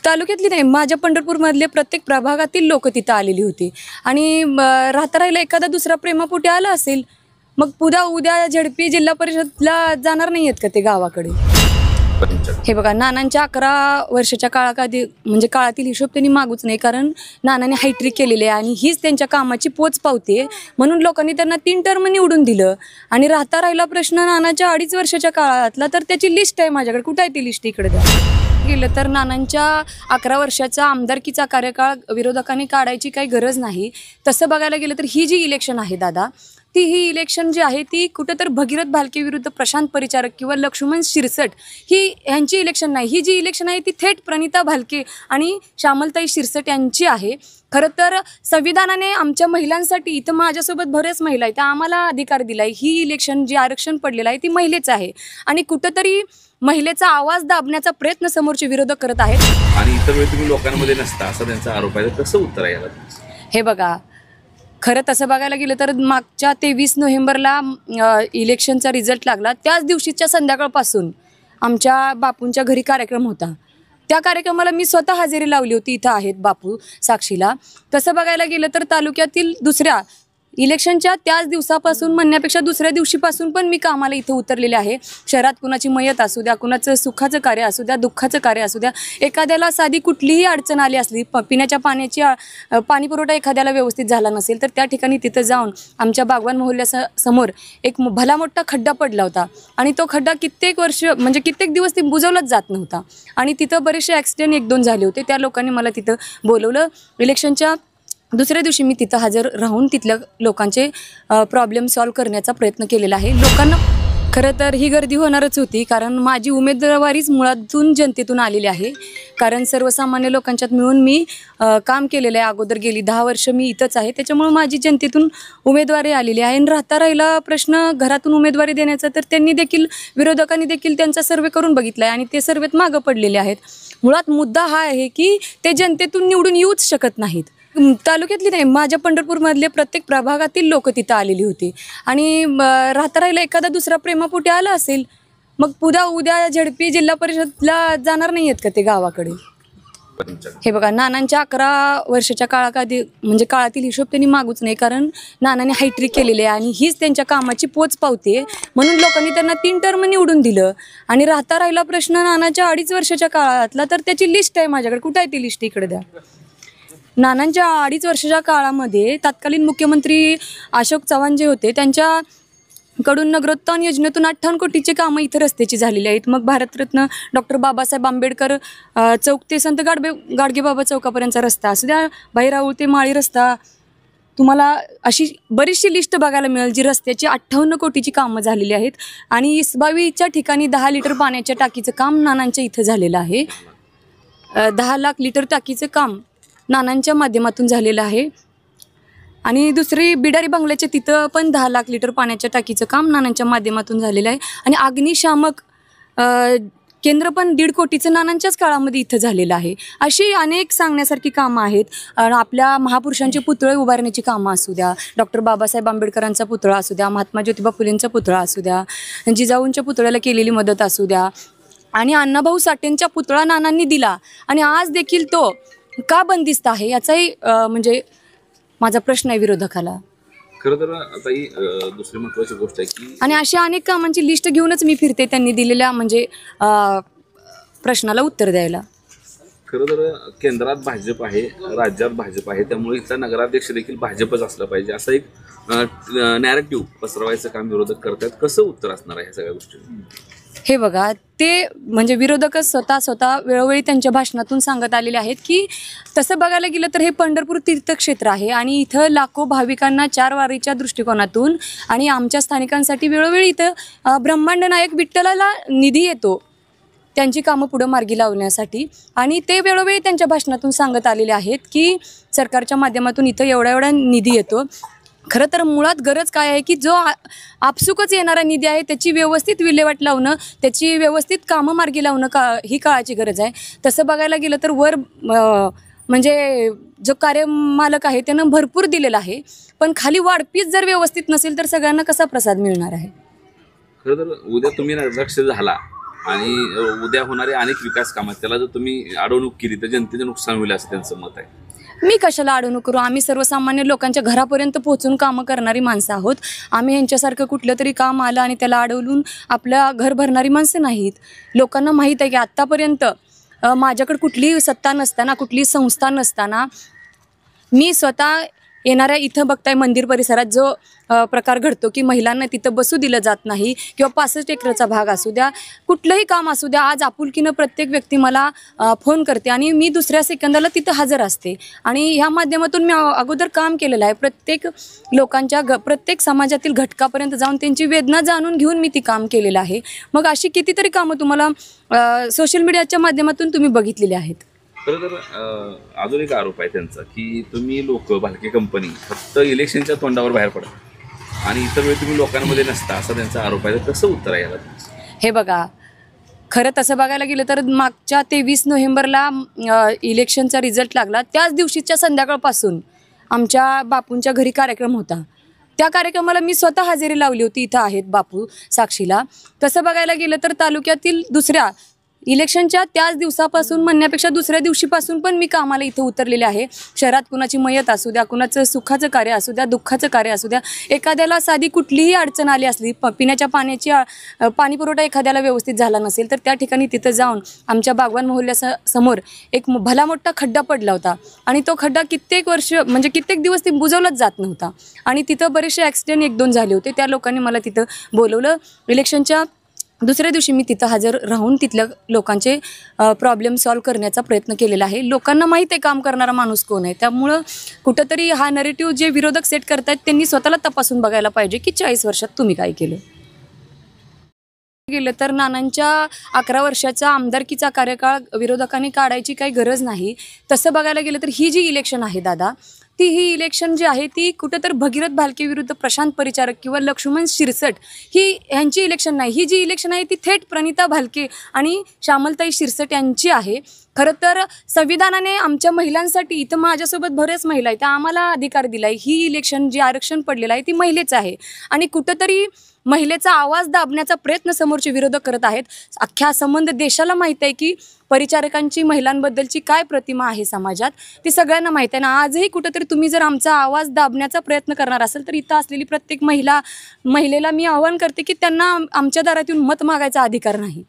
तालुक्यातली नाही, माझ्या पंढरपूरमधले प्रत्येक प्रभागातील लोक तिथं आलेली होती आणि राहता राहिला एखादा दुसरा प्रेमापोटी आला असेल, मग उद्या झडपी जिल्हा परिषदला जाणार नाही आहेत का ते गावाकडे? हे बघा, नानांच्या 11 वर्षाच्या काळातील हिशोब त्यांनी मागूच नाही, कारण नानाने हायट्रिक केलेले आहे आणि हीच त्यांच्या कामाची पोच पावते, म्हणून लोकांनी त्यांना 3 टर्म निवडून दिलं. आणि राहता राहिला प्रश्न नानाच्या 2.5 वर्षाच्या काळातला, तर त्याची लिस्ट आहे माझ्याकडे. कुठं आहे ती लिस्ट? इकडे द्या. गेलं तर नानांच्या 11 वर्षाचा आमदारकीचा कार्यकाळ विरोधकांनी काढायची काही गरज नाही. तसं बघायला गेलं तर ही जी इलेक्शन आहे दादा, ही इलेक्शन जी आहे ती कुठंतर भगीरथ भालके विरुद्ध प्रशांत परिचारक किंवा लक्ष्मण शिरसट ह्यांची इलेक्शन नाही. ही जी इलेक्शन आहे ती थेट प्रणिता भालके आणि श्यामलताई शिरसट यांची आहे. खरं तर संविधानाने आमच्या महिलांसाठी, इथं माझ्यासोबत बऱ्याच महिला आहेत, आम्हाला अधिकार दिला आहे. ही इलेक्शन जी आरक्षण पडलेलं आहे ती महिलेचं आहे आणि कुठंतरी महिलेचा आवाज दाबण्याचा प्रयत्न समोरचे विरोधक करत आहेत. आणि इतर वेळी तुम्ही लोकांमध्ये नसता असा त्यांचा आरोप आहे. कसं उत्तर आहे याला? हे बघा, खरं तसं बघायला गेलं तर मागच्या 23 नोव्हेंबरला इलेक्शनचा रिझल्ट लागला. त्याच दिवशीच्या संध्याकाळपासून आमच्या बापूंच्या घरी कार्यक्रम होता. त्या कार्यक्रमाला मी स्वतः हजेरी लावली होती. इथं आहेत बापू साक्षीला. तसं बघायला गेलं तर तालुक्यातील दुसऱ्या इलेक्शनच्या त्याच दिवसापासून म्हणण्यापेक्षा दुसऱ्या दिवशीपासून पण मी कामाला इथं उतरलेले आहे. शहरात कुणाची मयत असू द्या, कुणाचं सुखाचं कार्य असू द्या, दुःखाचं कार्य असू द्या, एखाद्याला साधी कुठलीही अडचण आली असली, पिण्याच्या पाण्याची पाणीपुरवठा एखाद्याला व्यवस्थित झाला नसेल, तर त्या ठिकाणी तिथं जाऊन आमच्या बागवान मोहल्ल्यासमोर एक भला मोठा खड्डा पडला होता आणि तो खड्डा कित्येक दिवस ती बुजवलाच जात नव्हता आणि तिथं बरेचसे ॲक्सिडेंट 1-2 झाले होते. त्या लोकांनी मला तिथं बोलवलं. इलेक्शनच्या दुसऱ्या दिवशी मी तिथं हजर राहून तिथल्या लोकांचे प्रॉब्लेम सॉल्व्ह करण्याचा प्रयत्न केलेला आहे. लोकांना खरं तर ही गर्दी होणारच होती, कारण माझी उमेदवारीच मुळातून जनतेतून आलेली आहे. कारण सर्वसामान्य लोकांच्यात मिळून मी काम केलेलं आहे. अगोदर गेली 10 वर्ष मी इथंच आहे, त्याच्यामुळे माझी जनतेतून उमेदवारी आलेली आहे. आणि राहता राहिला प्रश्न घरातून उमेदवारी देण्याचा, तर विरोधकांनी देखील त्यांचा सर्वे करून बघितला आहे आणि ते सर्वेत मागं पडलेले आहेत. मुळात मुद्दा हा आहे की ते जनतेतून निवडून येऊच शकत नाहीत. तालुक्यातली नाही, माझ्या पंढरपूरमधले प्रत्येक प्रभागातील लोक तिथं आलेली होती आणि राहता राहिला एखादा दुसरा प्रेमापोटी आला असेल, मग उद्या झडपी जिल्हा परिषदला जाणार नाही आहेत का ते गावाकडे? हे बघा, नानांच्या 11 वर्षाच्या काळातील हिशोब त्यांनी मागूच नाही, कारण नानाने हायट्रिक केलेले आहे आणि हीच त्यांच्या कामाची पोच पावते, म्हणून लोकांनी त्यांना 3 टर्म निवडून दिलं. आणि राहता राहिला प्रश्न नानाच्या 2.5 वर्षाच्या काळातला, तर त्याची लिस्ट आहे माझ्याकडे. कुठं आहे ती लिस्ट? इकडे द्या. नानांच्या 2.5 वर्षाच्या काळामध्ये तत्कालीन मुख्यमंत्री अशोक चव्हाण जे होते, त्यांच्याकडून नगरोत्थान योजनेतून 58 कोटीची कामं इथं रस्त्याची झालेली आहेत. मग भारतरत्न डॉक्टर बाबासाहेब आंबेडकर चौक ते संत गाडगेबाबा चौकापर्यंतचा रस्ता असू द्या, बाईराऊळ ते माळी रस्ता, तुम्हाला अशी बरीचशी लिस्ट बघायला मिळेल जी रस्त्याची 58 कोटीची कामं झालेली आहेत. आणि इसबावीच्या ठिकाणी 10 लिटर पाण्याच्या टाकीचं काम नानांच्या इथं झालेलं आहे. 10 लाख लिटर टाकीचं काम नानांच्या माध्यमातून झालेलं आहे. आणि दुसरी बिडारी बंगल्याच्या तिथं पण 10 लाख लिटर पाण्याच्या टाकीचं काम नानांच्या माध्यमातून झालेलं आहे. आणि अग्निशामक केंद्र पण 1.5 कोटीचं नानांच्याच काळामध्ये इथं झालेलं आहे. अशी अनेक सांगण्यासारखी कामं आहेत. आपल्या महापुरुषांचे पुतळे उभारण्याची कामं असू द्या, डॉक्टर बाबासाहेब आंबेडकरांचा पुतळा असू द्या, महात्मा ज्योतिबा फुलेंचा पुतळा असू द्या, जिजाऊंच्या पुतळ्याला केलेली मदत असू द्या, आणि अण्णाभाऊ साठेंच्या पुतळा नानांनी दिला आणि आज देखील तो का बंदिस्त आहे याचाही माझा प्रश्न आहे विरोधकाला. खरं तर आता ही दुसरी महत्त्वाची गोष्ट आहे की, आणि अशा अनेक कामांची लिस्ट घेऊनच मी फिरते त्यांनी दिलेल्या प्रश्नाला उत्तर द्यायला. खरं तर केंद्रात भाजप आहे, राज्यात भाजप आहे, त्यामुळे इथला नगराध्यक्ष देखील भाजपच असला पाहिजे असं एक नॅरेटिव्ह पसरवायचं काम विरोधक करतात. कसं उत्तर असणार आहे ह्या सगळ्या गोष्टी? हे बघा, ते विरोधकच स्वतः वेळोवेळी त्यांच्या भाषणातून सांगत आलेले आहेत की तसं बघायला गेलं तर हे पंढरपूर तीर्थक्षेत्र आहे आणि इथं लाखो भाविकांना 4 वारीच्या दृष्टिकोनातून आणि आमच्या स्थानिकांसाठी वेळोवेळी इथं ब्रह्मांड नायक विठ्ठलाला निधी येतो त्यांची कामं पुढं मार्गी लावण्यासाठी. आणि ते वेळोवेळी त्यांच्या भाषणातून सांगत आलेले आहेत की सरकारच्या माध्यमातून इथं एवढा निधी येतो. खरं तर मुळात गरज काय आहे की जो आपसुकच येणारा निधी आहे त्याची व्यवस्थित विल्हेवाट लावणं, त्याची व्यवस्थित कामं मार्गी लावणं ही काळाची गरज आहे. तसं बघायला गेलं तर वर जो कार्यमालक आहे त्यानं भरपूर दिलेलं आहे, पण खाली वाढपीच जर व्यवस्थित नसेल तर सगळ्यांना कसा प्रसाद मिळणार आहे? खरं तर उद्या तुम्ही नगराध्यक्ष झाला आणि उद्या होणारे अनेक विकास कामात त्याला जर तुम्ही अडवणूक केली तर जनतेचं नुकसान होईल असं त्यांचं मत आहे. मी कशाला अडवणूक करू? आम्ही सर्वसामान्य लोकांच्या घरापर्यंत पोहोचून कामं करणारी माणसं आहोत. आम्ही यांच्यासारखं कुठलं तरी काम आलं आणि त्याला अडवलून आपलं घर भरणारी माणसं नाहीत. लोकांना माहीत आहे की आत्तापर्यंत माझ्याकडे कुठलीही सत्ता नसताना, कुठलीही संस्था नसताना मी स्वतः येणाऱ्या इथं बघताय मंदिर परिसरात जो प्रकार घडतो की महिलांना तिथं बसू दिलं जात नाही किंवा 65 एकरचा भाग असू द्या, कुठलंही काम असू द्या, आज आपुलकीनं प्रत्येक व्यक्ती मला फोन करते आणि मी दुसऱ्या सेकंदाला तिथं हजर असते. आणि ह्या माध्यमातून मी अगोदर काम केलेलं आहे. प्रत्येक लोकांच्या प्रत्येक समाजातील घटकापर्यंत जाऊन त्यांची वेदना जाणून घेऊन मी ती काम केलेलं आहे. मग अशी कितीतरी कामं तुम्हाला सोशल मीडियाच्या माध्यमातून तुम्ही बघितलेली आहेत. खरं तर अजून एक आरोप आहे त्यांचा की तुम्ही लोक भालके कंपनी फक्त इलेक्शनच्या तोंडावर बाहेर पडता आणि इतर वेळी तुम्ही लोकांमध्ये नसता असा त्यांचा आरोप आहे. तर कसं उत्तर आहे याला? हे बघा, खरं तसं बघायला गेलं तर मागच्या 23 नोव्हेंबरला इलेक्शनचा रिझल्ट लागला. त्याच दिवशीच्या संध्याकाळपासून आमच्या बापूंच्या घरी कार्यक्रम होता. त्या कार्यक्रमाला मी स्वतः हजेरी लावली होती. इथं आहेत बापू साक्षीला. तसं बघायला गेलं तर तालुक्यातील दुसऱ्या इलेक्शनच्या त्याच दिवसापासून म्हणण्यापेक्षा दुसऱ्या दिवशीपासून पण मी कामाला इथं उतरलेले आहे. शहरात कुणाची मयत असू द्या, कुणाचं सुखाचं कार्य असू द्या, दुःखाचं कार्य असू द्या, एखाद्याला साधी कुठलीही अडचण आली असली, पिण्याच्या पाण्याची पाणी पुरवठा एखाद्याला व्यवस्थित झाला नसेल तर त्या ठिकाणी तिथं जाऊन आमच्या बागवान मोहल्ल्यासमोर एक भला मोठा खड्डा पडला होता आणि तो खड्डा कित्येक वर्ष म्हणजे कित्येक दिवस ते बुजवलाच जात नव्हता आणि तिथं बरेचसे ॲक्सिडेंट 1-2 झाले होते. त्या लोकांनी मला तिथं बोलवलं. इलेक्शनच्या दुसऱ्या दिवशी मी तिथं हजर राहून तिथल्या लोकांचे प्रॉब्लेम सॉल्व्ह करण्याचा प्रयत्न केलेला आहे. लोकांना माहीत आहे काम करणारा माणूस कोण आहे. त्यामुळं कुठंतरी हा नरेटिव्ह जे विरोधक सेट करतायत त्यांनी स्वतःला तपासून बघायला पाहिजे की 40 वर्षात तुम्ही काय केलं. गेलं तर नानांच्या 11 वर्षाचा आमदारकीचा कार्यकाळ विरोधकांनी काढायची काही गरज नाही. तसं बघायला गेलं तर ही जी इलेक्शन आहे दादा, ही इलेक्शन जी आहे ती कुठं तर भगीरथ भालके विरुद्ध प्रशांत परिचारक किंवा लक्ष्मण शिरसट ह्यांची इलेक्शन नाही. ही जी इलेक्शन आहे ती थेट प्रणिता भालके आणि श्यामलताई शिरसट यांची आहे. खरं तर संविधानाने आमच्या महिलांसाठी, इथं माझ्यासोबत बऱ्याच महिला आहेत, आम्हाला अधिकार दिला आहे. ही इलेक्शन जे आरक्षण पडलेलं आहे ती महिलेचं आहे आणि कुठंतरी महिलेचा आवाज दाबण्याचा प्रयत्न समोरचे विरोधक करत आहेत. अख्ख्या संबंध देशाला माहीत आहे की परिचारकांची महिलांबद्दलची काय प्रतिमा आहे समाजात, ती सगळ्यांना माहीत आहे ना. आजही कुठंतरी तुम्ही जर आमचा आवाज दाबण्याचा प्रयत्न करणार असेल तर इथं असलेली प्रत्येक महिलेला मी आवाहन करते की त्यांना आमच्या दारात येऊन मत मागायचा अधिकार नाही.